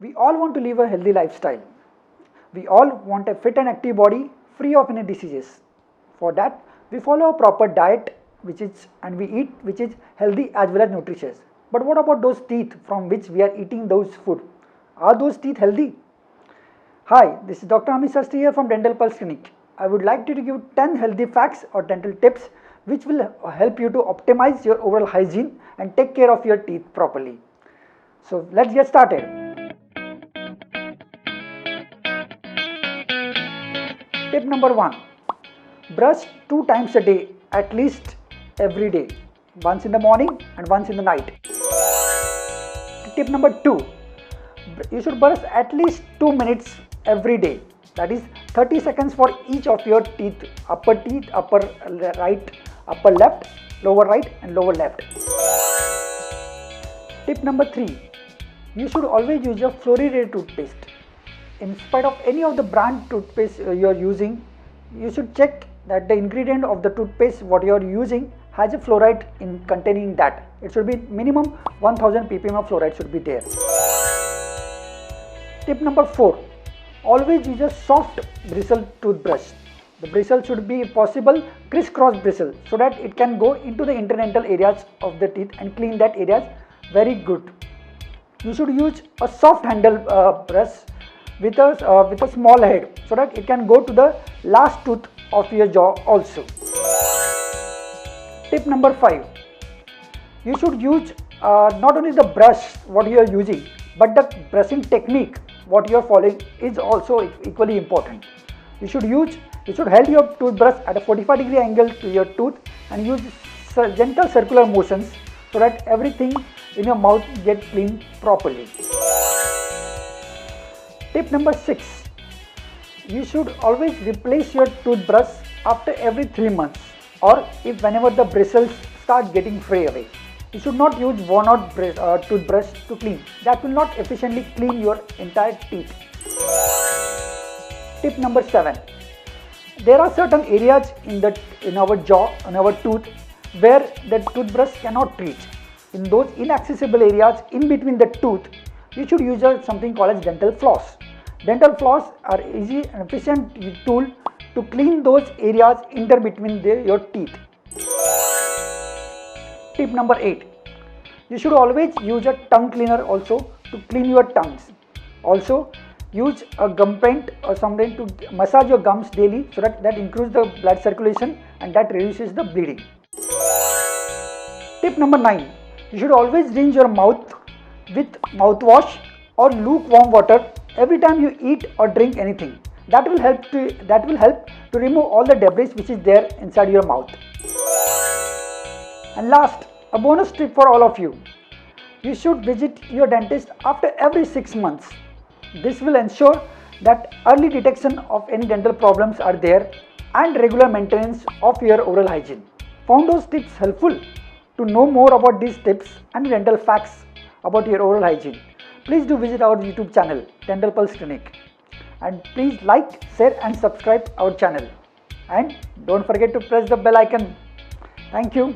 We all want to live a healthy lifestyle. We all want a fit and active body free of any diseases. For that, we follow a proper diet and we eat which is healthy as well as nutritious. But what about those teeth from which we are eating those food? Are those teeth healthy? Hi, this is Dr. Amit Sastry here from Dental Pulse Clinic. I would like to give 10 healthy facts or dental tips which will help you to optimize your oral hygiene and take care of your teeth properly. So let's get started. Tip number 1. Brush 2 times a day, at least every day. Once in the morning and once in the night. Tip number 2. You should brush at least 2 minutes every day. That is 30 seconds for each of your teeth, upper right, upper left, lower right and lower left. Tip number 3. You should always use your fluoridated toothpaste. In spite of any of the brand toothpaste you are using, you should check that the ingredient of the toothpaste what you are using has a fluoride in containing that. It should be minimum 1000 ppm of fluoride should be there. Tip number 4. Always use a soft bristle toothbrush. The bristle should be possible crisscross bristle so that it can go into the interdental areas of the teeth and clean that areas very good. You should use a soft handle brush with a small head so that it can go to the last tooth of your jaw also. Tip number 5. You should use not only the brush what you are using, but the brushing technique what you are following is also equally important. You should hold your toothbrush at a 45-degree angle to your tooth and use gentle circular motions so that everything in your mouth gets cleaned properly. Tip number 6. You should always replace your toothbrush after every 3 months or if whenever the bristles start getting fray away. You should not use worn out toothbrush to clean. That will not efficiently clean your entire teeth. Tip number 7. There are certain areas in our jaw, in our tooth where the toothbrush cannot reach. In those inaccessible areas in between the tooth, you should use something called as dental floss. Dental floss are easy and efficient tool to clean those areas in between your teeth. Tip number 8. You should always use a tongue cleaner also to clean your tongues. Also use a gum paint or something to massage your gums daily so that increases the blood circulation and that reduces the bleeding. Tip number 9. You should always rinse your mouth with mouthwash or lukewarm water every time you eat or drink anything. That will help to remove all the debris which is there inside your mouth. And last, a bonus tip for all of you. You should visit your dentist after every 6 months. This will ensure that early detection of any dental problems are there and regular maintenance of your oral hygiene. Found those tips helpful? To know more about these tips and dental facts about your oral hygiene, please do visit our YouTube channel, Dental Pulse Clinic. And please like, share and subscribe our channel. And don't forget to press the bell icon. Thank you.